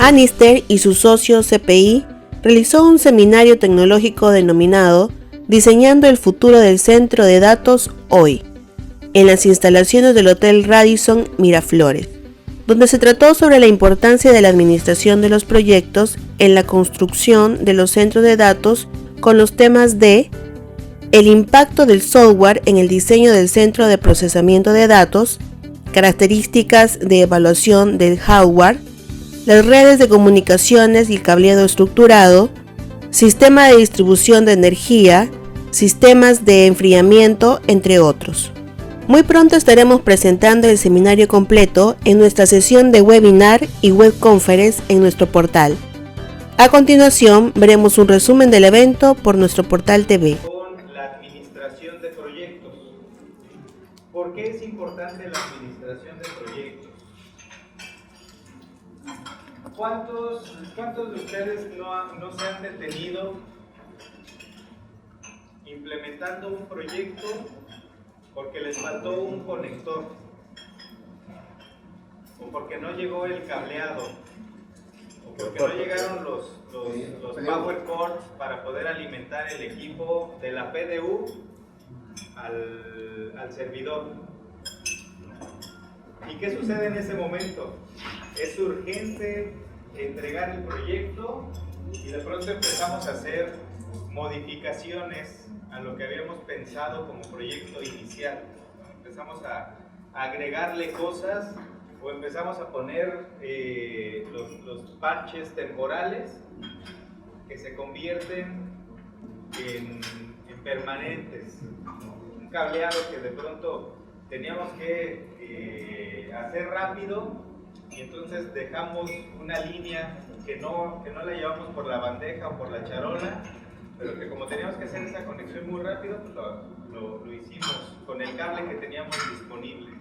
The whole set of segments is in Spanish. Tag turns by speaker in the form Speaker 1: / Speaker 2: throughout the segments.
Speaker 1: Anister y su socio CPI realizó un seminario tecnológico denominado Diseñando el futuro del centro de datos hoy, en las instalaciones del Hotel Radisson Miraflores, donde se trató sobre la importancia de la administración de los proyectos en la construcción de los centros de datos con los temas de el impacto del software en el diseño del centro de procesamiento de datos, características de evaluación del hardware, las redes de comunicaciones y el cableado estructurado, sistema de distribución de energía, sistemas de enfriamiento, entre otros. Muy pronto estaremos presentando el seminario completo en nuestra sesión de webinar y web conference en nuestro portal. A continuación, veremos un resumen del evento por nuestro portal TV.
Speaker 2: Con la administración de proyectos. ¿Por qué es importante la administración de proyectos? ¿Cuántos de ustedes no se han detenido implementando un proyecto porque les faltó un conector? O porque no llegó el cableado, o porque no llegaron los power cords para poder alimentar el equipo de la PDU al servidor. ¿Y qué sucede en ese momento? Es urgente entregar el proyecto y de pronto empezamos a hacer modificaciones a lo que habíamos pensado como proyecto inicial. Empezamos a agregarle cosas o empezamos a poner los parches temporales que se convierten en permanentes. Un cableado que de pronto teníamos que hacer rápido y entonces dejamos una línea que no la llevamos por la bandeja o por la charola, pero que como teníamos que hacer esa conexión muy rápido, pues lo hicimos con el cable que teníamos disponible.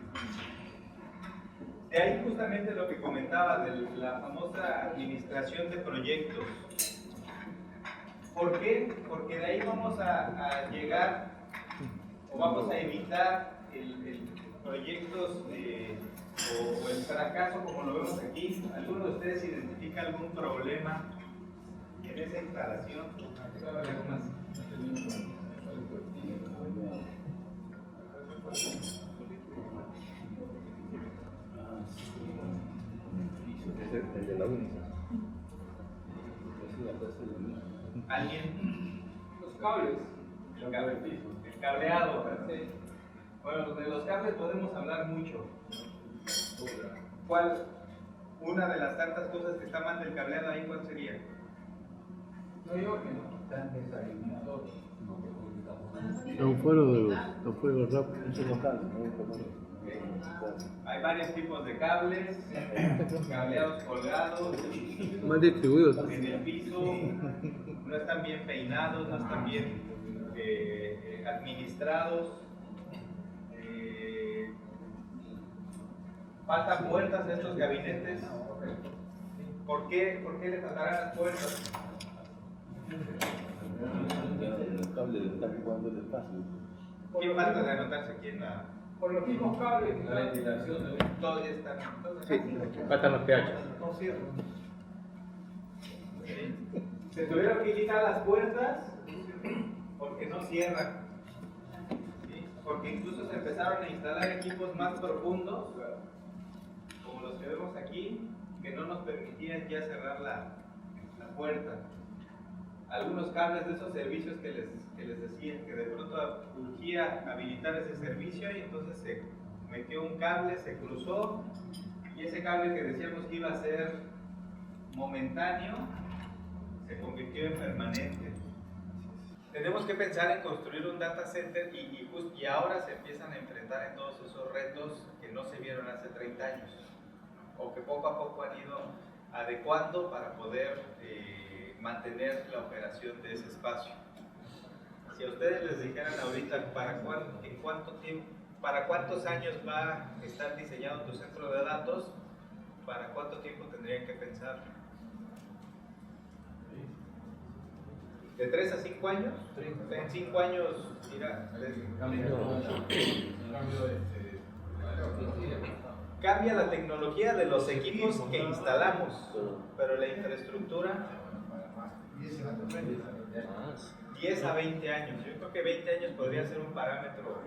Speaker 2: De ahí justamente lo que comentaba de la famosa administración de proyectos. ¿Por qué? Porque de ahí vamos a llegar o vamos a evitar proyectos o el fracaso como lo vemos aquí. ¿Alguno de ustedes identifica algún problema en esa instalación? ¿Algo más?
Speaker 3: El de la única.
Speaker 2: ¿Alguien?
Speaker 4: Los cables.
Speaker 2: El cableado. Bueno, de los cables podemos hablar mucho. ¿Cuál? Una de las tantas cosas que está mal del cableado ahí, ¿cuál sería?
Speaker 4: No digo que no. Están desalineados.
Speaker 3: Son fueros rápidos.
Speaker 2: Hay varios tipos de cables, cableados colgados,
Speaker 3: Más distribuidos.
Speaker 2: en el piso, no están bien peinados, no están bien administrados. Faltan puertas de estos gabinetes. ¿Por qué le faltarán las puertas?
Speaker 3: El cable está jugando el espacio.
Speaker 2: ¿Quién falta de anotarse aquí en la...?
Speaker 4: Por los mismos cables.
Speaker 2: La ventilación, todos ya están.
Speaker 3: Sí, faltan los pH.
Speaker 2: No cierran. Se tuvieron que quitar las puertas porque no cierran. ¿Sí? Porque incluso se empezaron a instalar equipos más profundos, como los que vemos aquí, que no nos permitían ya cerrar la puerta. Algunos cables de esos servicios que les decía, que de pronto urgía habilitar ese servicio y entonces se metió un cable, se cruzó y ese cable que decíamos que iba a ser momentáneo se convirtió en permanente. Tenemos que pensar en construir un data center y ahora se empiezan a enfrentar en todos esos retos que no se vieron hace 30 años o que poco a poco han ido adecuando para poder mantener la operación de ese espacio. Si a ustedes les dijeran ahorita para cuántos años va a estar diseñado tu centro de datos, ¿para cuánto tiempo tendrían que pensar? ¿De 3 a 5 años? En 5 años, mira, Cambia la tecnología de los equipos que instalamos, pero la infraestructura 10 a 20 años. Yo creo que 20 años podría ser un parámetro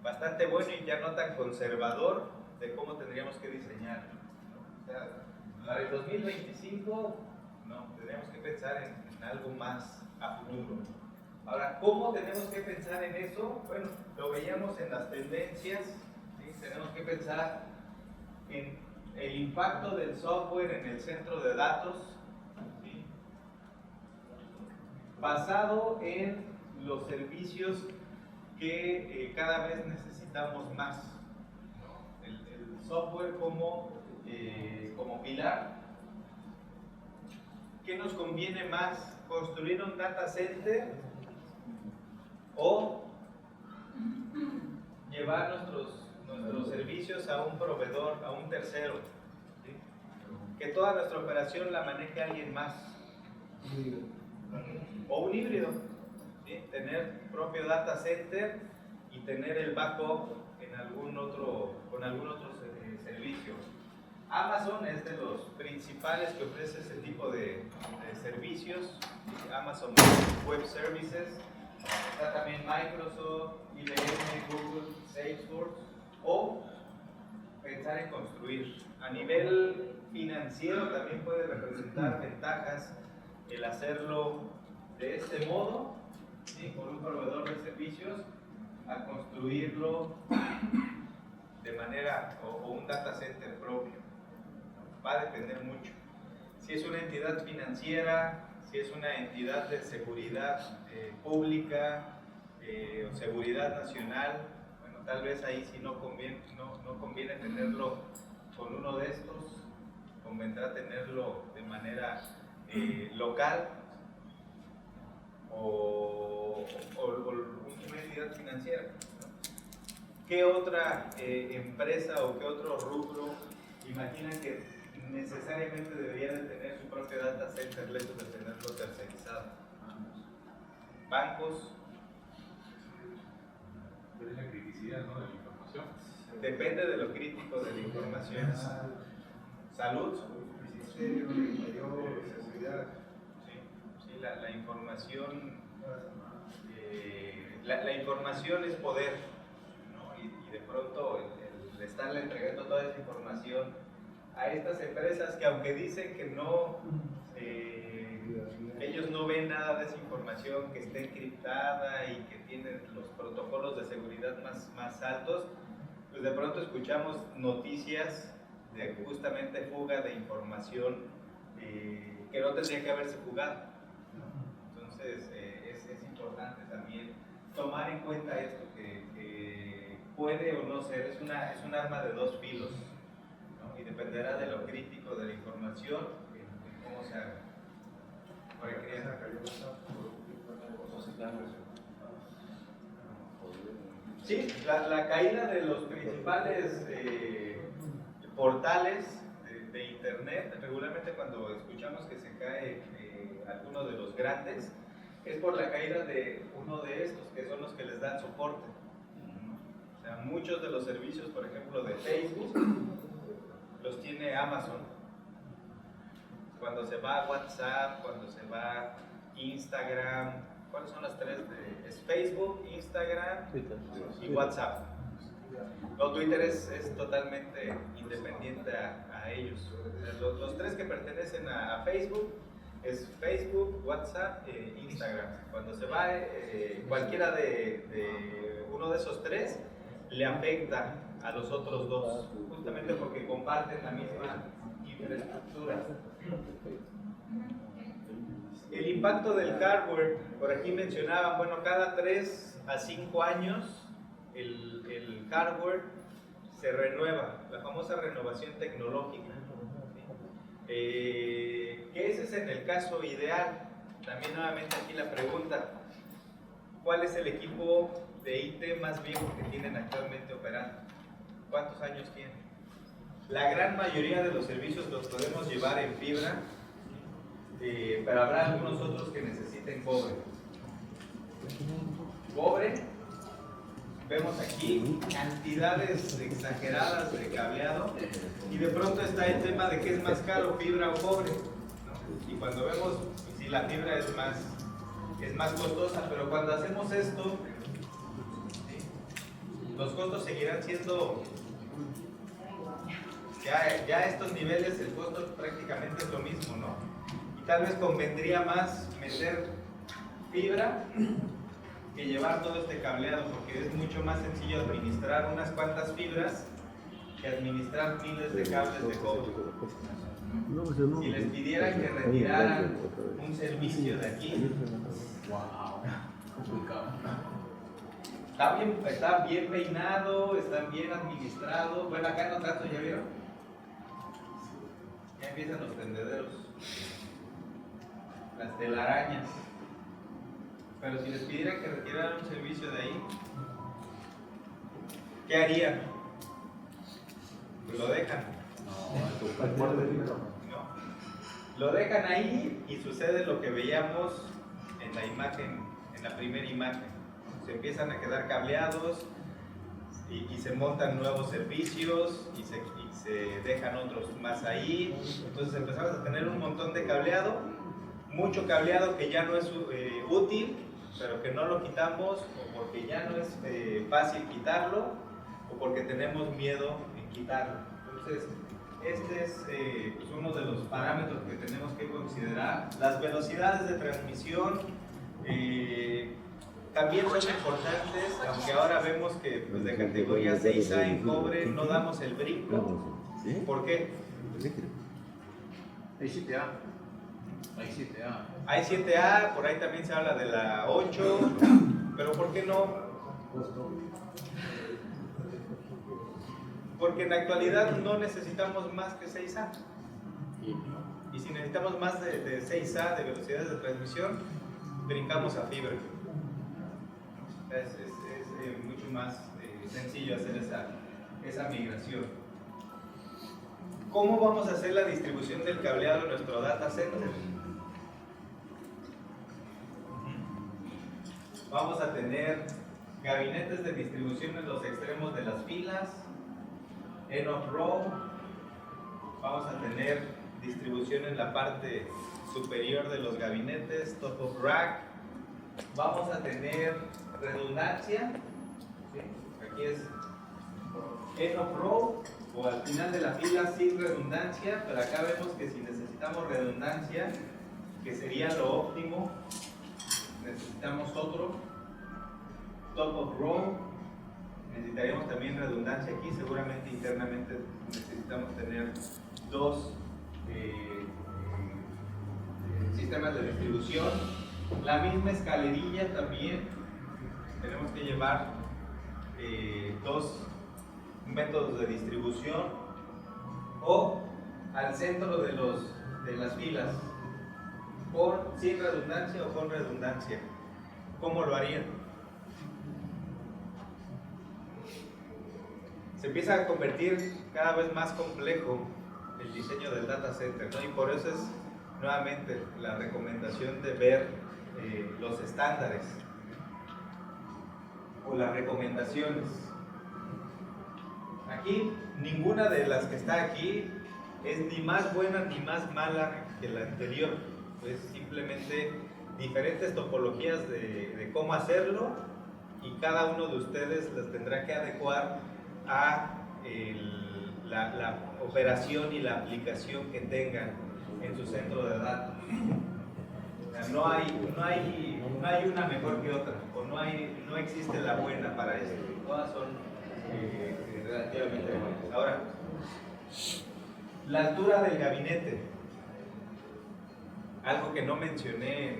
Speaker 2: bastante bueno y ya no tan conservador de cómo tendríamos que diseñar. O sea, para el 2025, no, tendríamos que pensar en algo más a futuro. Ahora, ¿cómo tenemos que pensar en eso? Bueno, lo veíamos en las tendencias, ¿sí? Tenemos que pensar en el impacto del software en el centro de datos, ¿sí? Basado en los servicios que cada vez necesitamos más, ¿no? El software como pilar. ¿Qué nos conviene más? ¿Construir un data center o llevar nuestros servicios a un proveedor, a un tercero? ¿Sí? Que toda nuestra operación la maneje alguien más. O un híbrido. ¿Sí? Tener propio data center y tener el backup en algún otro servicio. Amazon es de los principales que ofrece ese tipo de servicios. Amazon Web Services. Está también Microsoft, IBM, Google, Salesforce. O pensar en construir. A nivel financiero también puede representar ventajas el hacerlo de este modo, ¿sí? Con un proveedor de servicios, a construirlo de manera o un data center propio. Va a depender mucho. Si es una entidad financiera, si es una entidad de seguridad pública o seguridad nacional, bueno, tal vez ahí sí no conviene tenerlo con uno de estos, convendrá tenerlo de manera local o una entidad financiera. ¿Qué otra empresa o qué otro rubro imaginan que necesariamente debería de tener su propio data center lejos de tenerlo tercerizado? Bancos.
Speaker 5: Pero es la criticidad, ¿no?, de la información.
Speaker 2: Depende de lo crítico de la información. Salud. Sí, la información. La información es poder, ¿no? Y de pronto el estarle entregando toda esa información a estas empresas que, aunque dicen que no, ellos no ven nada de esa información que esté encriptada y que tienen los protocolos de seguridad más altos, pues de pronto escuchamos noticias de justamente fuga de información que no tendría que haberse fugado. Entonces es importante también tomar en cuenta esto, que puede o no ser, es un arma de dos filos, ¿no? Y dependerá de lo crítico de la información, en cómo se haga. Sí, la caída de los principales portales de internet, regularmente cuando escuchamos que se cae alguno de los grandes, es por la caída de uno de estos, que son los que les dan soporte. O sea, muchos de los servicios, por ejemplo, de Facebook, los tiene Amazon. Cuando se va WhatsApp, cuando se va Instagram, ¿cuáles son las tres? Es Facebook, Instagram y WhatsApp. No, Twitter es totalmente independiente a ellos. Los tres que pertenecen a Facebook es Facebook, WhatsApp e Instagram. Cuando se va cualquiera de uno de esos tres, le afecta a los otros dos, justamente porque comparten la misma infraestructura. El impacto del hardware, por aquí mencionaban, bueno, cada 3 a 5 años el hardware se renueva, la famosa renovación tecnológica. Que ese es en el caso ideal. También nuevamente aquí la pregunta, ¿cuál es el equipo de IT más viejo que tienen actualmente operando? ¿Cuántos años tienen? La gran mayoría de los servicios los podemos llevar en fibra, pero habrá algunos otros que necesiten cobre. Cobre vemos aquí cantidades exageradas de cableado y de pronto está el tema de que es más caro, fibra o cobre, ¿no? Y cuando vemos, si la fibra es más costosa, pero cuando hacemos esto, ¿sí? Los costos seguirán siendo, ya a estos niveles el costo prácticamente es lo mismo, ¿no? Y tal vez convendría más meter fibra que llevar todo este cableado, porque es mucho más sencillo administrar unas cuantas fibras que administrar miles de cables de cobre. Si les pidieran que retiraran un servicio de aquí, está bien peinado, está bien administrado. Bueno, acá en Otrato, ¿ya vieron? Ya empiezan los tendederos, las telarañas. Pero si les pidieran que retiraran un servicio de ahí, ¿qué harían? Pues lo dejan. No. Lo dejan ahí y sucede lo que veíamos en la imagen, en la primera imagen. Se empiezan a quedar cableados y se montan nuevos servicios y se dejan otros más ahí. Entonces empezamos a tener un montón de cableado, mucho cableado que ya no es útil, pero que no lo quitamos o porque ya no es fácil quitarlo o porque tenemos miedo en quitarlo. Entonces, este es pues uno de los parámetros que tenemos que considerar. Las velocidades de transmisión también son importantes, aunque ahora vemos que pues, de categoría 6A en cobre no damos el brinco. ¿Por qué?
Speaker 4: Hay 7A. Hay 7A.
Speaker 2: Hay 7A, por ahí también se habla de la 8, pero ¿por qué no? Porque en la actualidad no necesitamos más que 6A. Y si necesitamos más de 6A de velocidades de transmisión, brincamos a fibra. Es mucho más sencillo hacer esa migración. ¿Cómo vamos a hacer la distribución del cableado en nuestro data center? Vamos a tener gabinetes de distribución en los extremos de las filas, end of row. Vamos a tener distribución en la parte superior de los gabinetes, top of rack. Vamos a tener redundancia, ¿sí? Aquí es end of row o al final de la fila sin redundancia, pero acá vemos que si necesitamos redundancia, que sería lo óptimo, necesitamos otro top of row. Necesitaríamos también redundancia aquí, seguramente internamente necesitamos tener dos sistemas de distribución. La misma escalerilla también tenemos que llevar dos métodos de distribución o al centro de las filas sin redundancia o con redundancia. ¿Cómo lo harían? Se empieza a convertir cada vez más complejo el diseño del data center, ¿no? Y por eso es nuevamente la recomendación de ver los estándares o las recomendaciones. Aquí, ninguna de las que está aquí es ni más buena ni más mala que la anterior. Es simplemente diferentes topologías de cómo hacerlo y cada uno de ustedes las tendrá que adecuar a la operación y la aplicación que tengan en su centro de datos. O sea, no hay una mejor que otra, o no existe la buena para esto. Todas son relativamente buenas. Ahora, la altura del gabinete, algo que no mencioné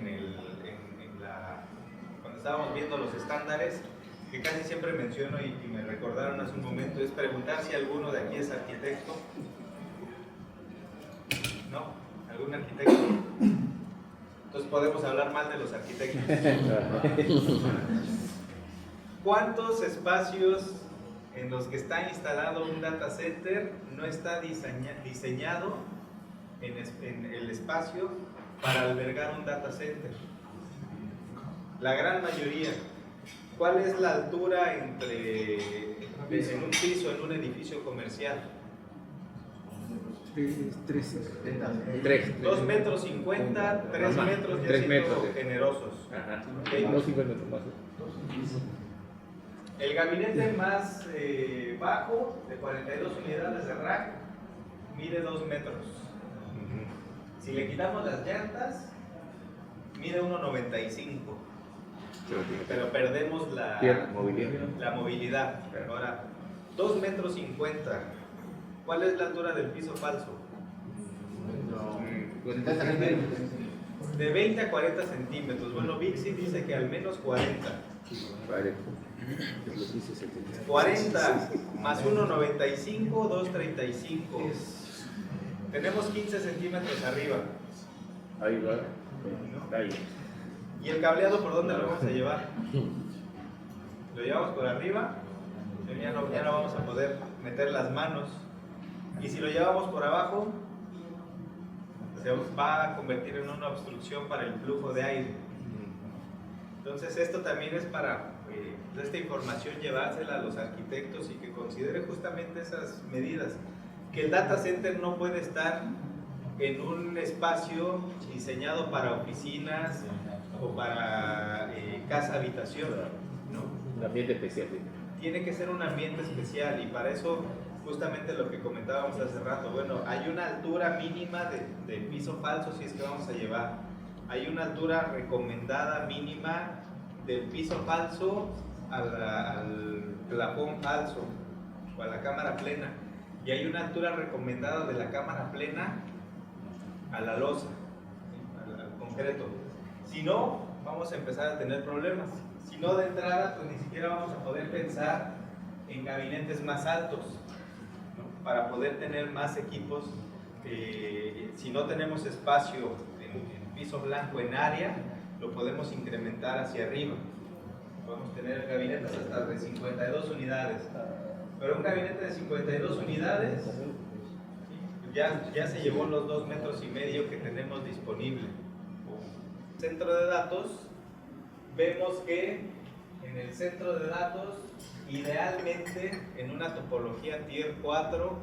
Speaker 2: cuando estábamos viendo los estándares, que casi siempre menciono y me recordaron hace un momento, es preguntar si alguno de aquí es arquitecto. ¿No? ¿Algún arquitecto? Entonces podemos hablar mal de los arquitectos. ¿Cuántos espacios en los que está instalado un data center no está diseñado en el espacio para albergar un data center? La gran mayoría. ¿Cuál es la altura entre en un piso en un edificio comercial? 2 metros 50, 3
Speaker 3: Ajá,
Speaker 2: metros ya
Speaker 3: 3
Speaker 2: siendo
Speaker 3: metros, sí.
Speaker 2: generosos.
Speaker 3: Ajá.
Speaker 2: Ok.
Speaker 3: No 50 metros más.
Speaker 2: El gabinete más bajo, de 42 unidades de rack, mide 2 metros. Si le quitamos las llantas, mide 1,95. Pero perdemos la movilidad. Ahora, 2 metros 50. ¿Cuál es la altura del piso falso? De 20 a 40 centímetros. Bueno, Vixi dice que al menos 40. 40 más 1,95, 2,35. Tenemos 15 centímetros arriba.
Speaker 3: Ahí va. Ahí.
Speaker 2: ¿Y el cableado por dónde lo vamos a llevar? ¿Lo llevamos por arriba? Ya no vamos a poder meter las manos. Y si lo llevamos por abajo, se va a convertir en una obstrucción para el flujo de aire. Entonces esto también es para esta información llevársela a los arquitectos y que considere justamente esas medidas. Que el data center no puede estar en un espacio diseñado para oficinas o para casa habitación, ¿no?
Speaker 3: Un ambiente especial. ¿Sí?
Speaker 2: Tiene que ser un ambiente especial y para eso justamente lo que comentábamos hace rato, bueno, hay una altura mínima de piso falso si es que vamos a llevar, hay una altura recomendada mínima del piso falso al plafón falso o a la cámara plena y hay una altura recomendada de la cámara plena a la losa, al concreto. Si no, vamos a empezar a tener problemas. Si no, de entrada, pues ni siquiera vamos a poder pensar en gabinetes más altos, ¿no? Para poder tener más equipos. Si no tenemos espacio en piso blanco en área, lo podemos incrementar hacia arriba. Podemos tener gabinetes hasta de 52 unidades. Pero un gabinete de 52 unidades ya se llevó los 2,5 metros que tenemos disponible. Centro de datos, vemos que en el centro de datos, idealmente en una topología Tier 4,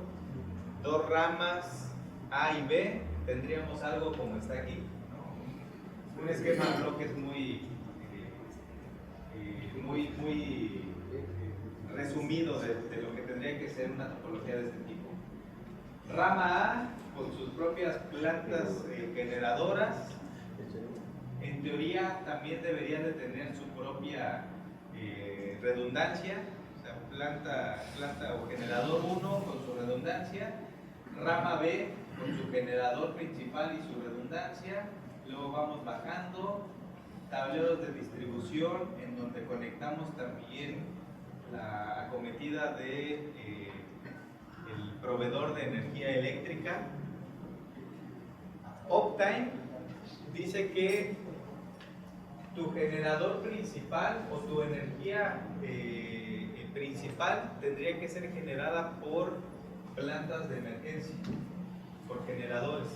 Speaker 2: 2 ramas A y B, tendríamos algo como está aquí, ¿no? Un esquema de bloques muy resumido de lo que tendría que ser una topología de este tipo. Rama A con sus propias plantas generadoras, en teoría también debería de tener su propia redundancia, o sea, planta o generador 1 con su redundancia, rama B con su generador principal y su redundancia, luego vamos bajando, tableros de distribución en donde conectamos también la acometida de el proveedor de energía eléctrica. Uptime dice que tu generador principal o tu energía principal tendría que ser generada por plantas de emergencia, por generadores.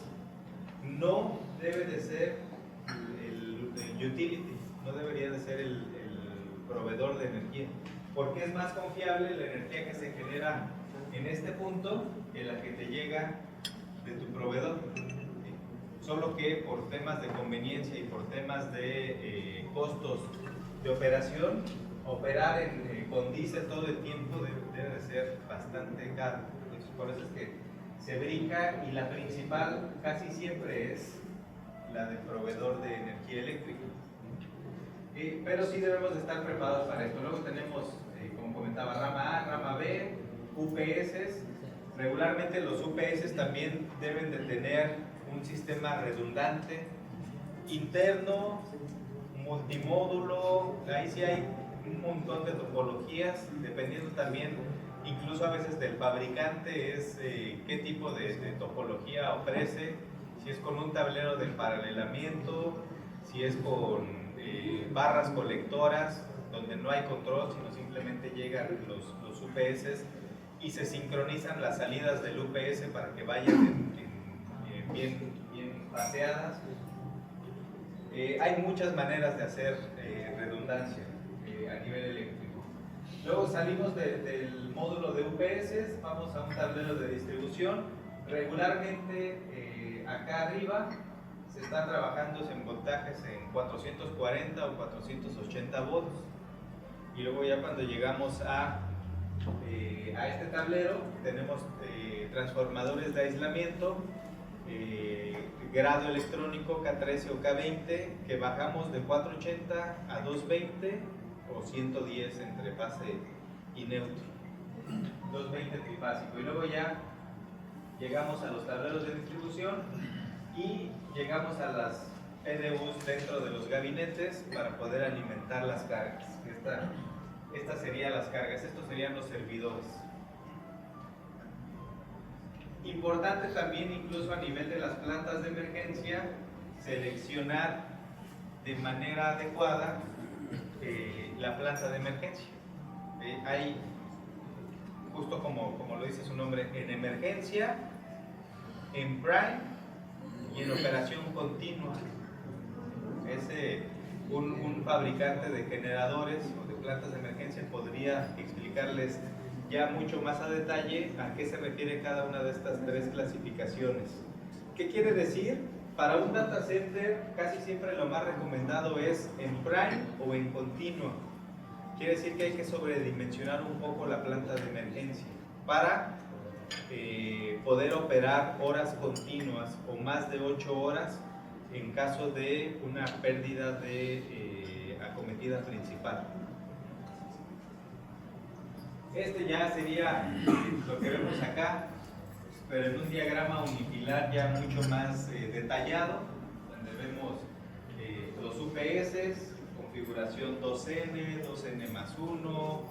Speaker 2: No debe de ser el utility, no debería de ser el proveedor de energía, porque es más confiable la energía que se genera en este punto que la que te llega de tu proveedor. Solo que por temas de conveniencia y por temas de costos de operación, operar con diésel todo el tiempo debe de ser bastante caro. Entonces, por eso es que se brinca y la principal casi siempre es la del proveedor de energía eléctrica. Pero sí debemos de estar preparados para esto. Luego tenemos, como comentaba, rama A, rama B, UPS. Regularmente los UPS también deben de tener un sistema redundante, interno, multimódulo, ahí sí hay un montón de topologías, dependiendo también, incluso a veces del fabricante, es qué tipo de topología ofrece, si es con un tablero de paralelamiento, si es con barras colectoras, donde no hay control, sino simplemente llegan los UPS y se sincronizan las salidas del UPS para que vayan bien faseadas. Hay muchas maneras de hacer redundancia. a nivel eléctrico. Luego salimos del módulo de UPS, vamos a un tablero de distribución. Regularmente acá arriba se están trabajando en voltajes en 440 o 480 volts. Y luego ya cuando llegamos a este tablero tenemos transformadores de aislamiento, grado electrónico K13 o K20, que bajamos de 480 a 220 o 110 entre fase y neutro, 220 trifásico. Y luego ya llegamos a los tableros de distribución y llegamos a las PDUs dentro de los gabinetes para poder alimentar las cargas. Estas serían las cargas, estos serían los servidores. Importante también, incluso a nivel de las plantas de emergencia, seleccionar de manera adecuada la planta de emergencia. Hay, justo como lo dice su nombre, en emergencia, en prime y en operación continua. Un fabricante de generadores o de plantas de emergencia podría explicarles ya mucho más a detalle a qué se refiere cada una de estas tres clasificaciones. ¿Qué quiere decir? Para un data center casi siempre lo más recomendado es en prime o en continua. Quiere decir que hay que sobredimensionar un poco la planta de emergencia para poder operar horas continuas o más de 8 horas en caso de una pérdida de acometida principal. Este ya sería lo que vemos acá, pero en un diagrama unifilar ya mucho más detallado, donde vemos los UPS, configuración 2N, 2N más 1,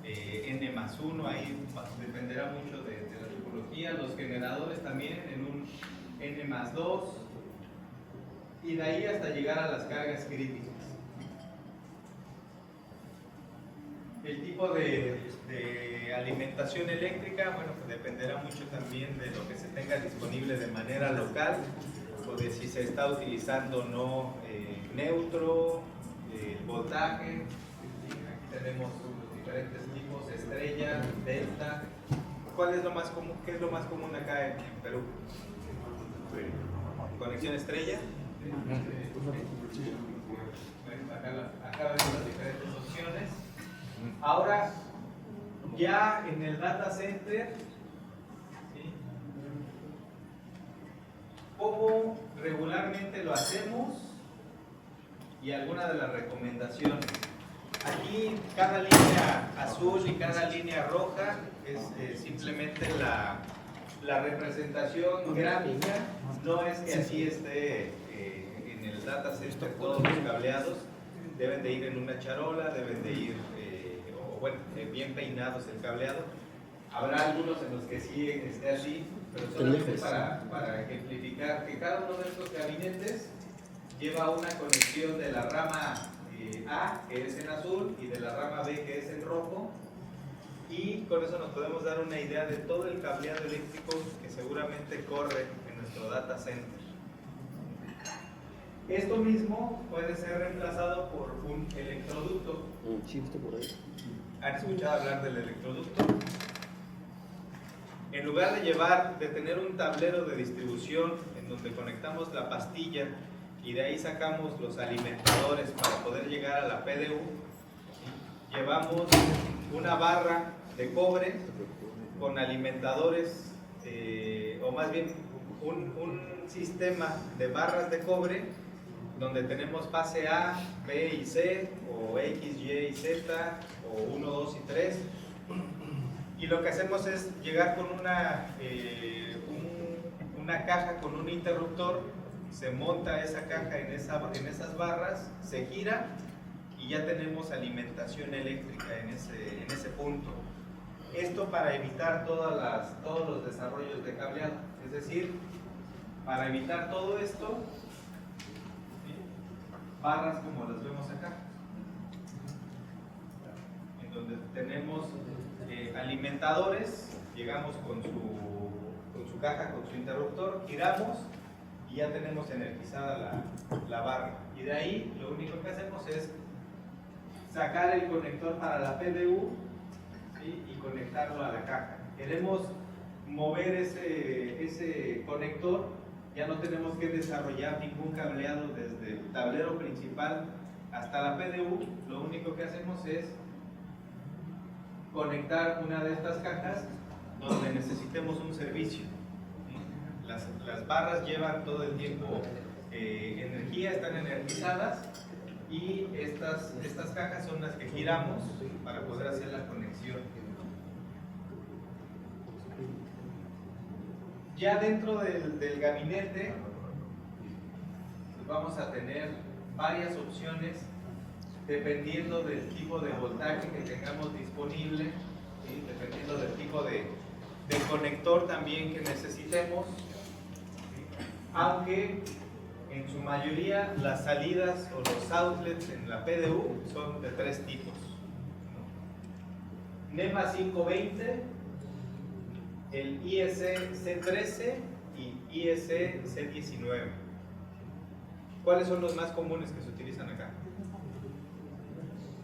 Speaker 2: N más 1, ahí dependerá mucho de la topología, los generadores también en un N más 2, y de ahí hasta llegar a las cargas críticas. El tipo de alimentación eléctrica, bueno, pues dependerá mucho también de lo que se tenga disponible de manera local, o de si se está utilizando o no neutro, el voltaje. Aquí tenemos los diferentes tipos, estrella, delta. ¿Cuál es lo más común? ¿Qué es lo más común acá en Perú? ¿Conexión estrella? Acá vemos las diferentes opciones. Ahora, ya en el data center, ¿sí? ¿Cómo regularmente lo hacemos? Y algunas de las recomendaciones. Aquí cada línea azul y cada línea roja es simplemente la representación gráfica. No es que así esté en el data center todos los cableados. Deben de ir en una charola, deben de ir bien peinados el cableado. Habrá algunos en los que sí esté así, pero solamente para ejemplificar que cada uno de estos gabinetes lleva una conexión de la rama A, que es en azul, y de la rama B, que es en rojo, y con eso nos podemos dar una idea de todo el cableado eléctrico que seguramente corre en nuestro data center. Esto mismo puede ser reemplazado por un electroducto. ¿Han escuchado hablar del electroducto? En lugar de tener un tablero de distribución en donde conectamos la pastilla y de ahí sacamos los alimentadores para poder llegar a la PDU, llevamos una barra de cobre con alimentadores, o más bien un sistema de barras de cobre donde tenemos fase A, B y C, o X, Y y Z, o 1, 2 y 3. Y lo que hacemos es llegar con una caja con un interruptor, se monta esa caja en esas barras, se gira y ya tenemos alimentación eléctrica en ese punto. Esto para evitar todos los desarrollos de cableado, es decir, para evitar todo esto, barras como las vemos acá, en donde tenemos alimentadores, llegamos con su caja, con su interruptor, giramos y ya tenemos energizada la barra, y de ahí lo único que hacemos es sacar el conector para la PDU, ¿sí? Y conectarlo a la caja. Queremos mover ese conector, ya no tenemos que desarrollar ningún cableado desde el tablero principal hasta la PDU. Lo único que hacemos es conectar una de estas cajas donde necesitemos un servicio. Las barras llevan todo el tiempo energía, están energizadas, y estas cajas son las que giramos para poder hacer la conexión. Ya dentro del gabinete vamos a tener varias opciones dependiendo del tipo de voltaje que tengamos disponible, ¿sí? Dependiendo del tipo de conector también que necesitemos, ¿sí? Aunque en su mayoría las salidas o los outlets en la PDU son de tres tipos, ¿no? NEMA 520, el IEC C13 y IEC C19. ¿Cuáles son los más comunes que se utilizan acá?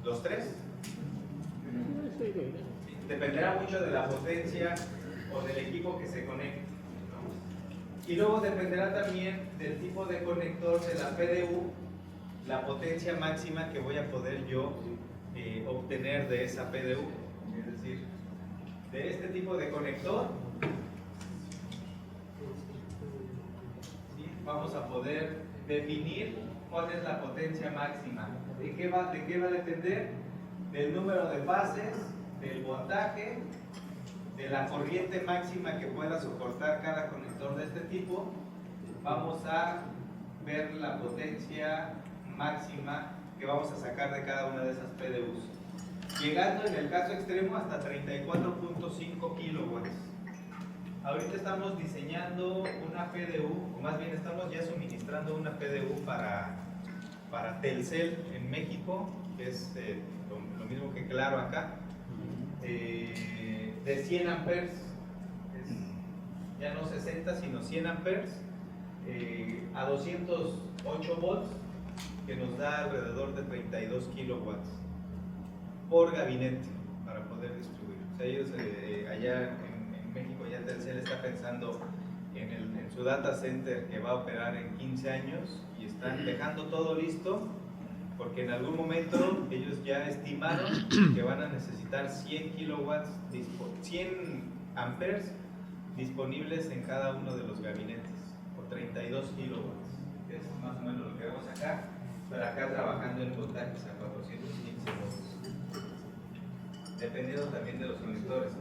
Speaker 2: ¿Los tres? Sí, dependerá mucho de la potencia o del equipo que se conecte, ¿no? Y luego dependerá también del tipo de conector de la PDU, la potencia máxima que voy a poder yo obtener de esa PDU. Es decir, de este tipo de conector, ¿sí? Vamos a poder definir cuál es la potencia máxima. ¿De qué va a depender? Del número de fases, del voltaje, de la corriente máxima que pueda soportar cada conector de este tipo. Vamos a ver la potencia máxima que vamos a sacar de cada una de esas PDUs, llegando en el caso extremo hasta 34.5 kilowatts. Ahorita estamos diseñando una PDU, o más bien estamos ya suministrando una PDU para Telcel en México, que es lo mismo que Claro acá, de 100 amperes, ya no 60 sino 100 amperes, a 208 volts, que nos da alrededor de 32 kilowatts por gabinete para poder distribuir. O sea, ellos allá en México, ya Telcel está pensando en su data center que va a operar en 15 años, y están dejando todo listo porque en algún momento ellos ya estimaron que van a necesitar 100 kilowatts, 100 amperes disponibles en cada uno de los gabinetes, por 32 kilowatts, que es más o menos lo que vemos acá, pero acá trabajando en voltajes a 415 volts, dependiendo también de los conectores.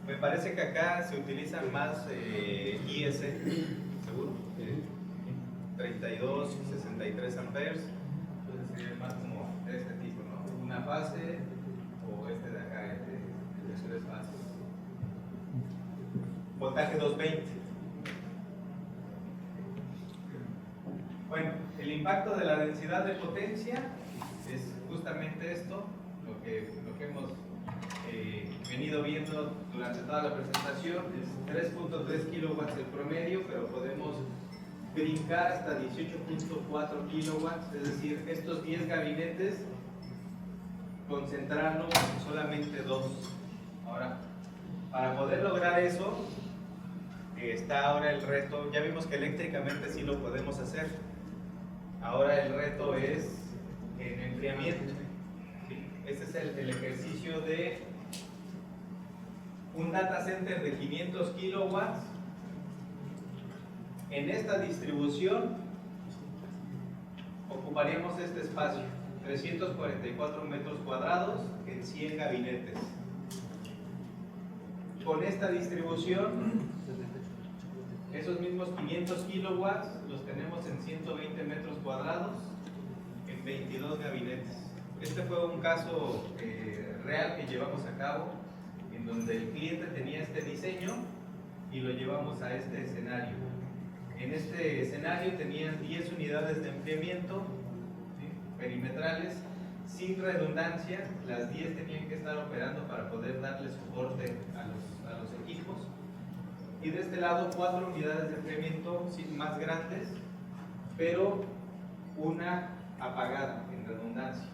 Speaker 2: Me parece que acá se utilizan más IEC, ¿seguro? 32, 63 amperes, entonces sería más como de este tipo, ¿no? Una fase, o este de acá, el de 3 fases. Voltaje 220. Bueno, el impacto de la densidad de potencia es justamente esto, lo que hemos venido viendo durante toda la presentación. Es 3.3 kilowatts el promedio, pero podemos brincar hasta 18.4 kilowatts, es decir, estos 10 gabinetes concentrarnos en solamente 2. Ahora, para poder lograr eso, está ahora el reto. Ya vimos que eléctricamente sí lo podemos hacer. Ahora el reto es en enfriamiento. ¿Sí? Este es el ejercicio de un data center de 500 kilowatts. En esta distribución ocuparíamos este espacio, 344 metros cuadrados en 100 gabinetes. Con esta distribución, esos mismos 500 kilowatts los tenemos en 120 metros cuadrados en 22 gabinetes. Este fue un caso real que llevamos a cabo, en donde el cliente tenía este diseño y lo llevamos a este escenario. En este escenario tenían 10 unidades de enfriamiento, ¿sí?, perimetrales, sin redundancia. Las 10 tenían que estar operando para poder darle soporte a los equipos. Y de este lado 4 unidades de enfriamiento, sí, más grandes, pero una apagada, en redundancia.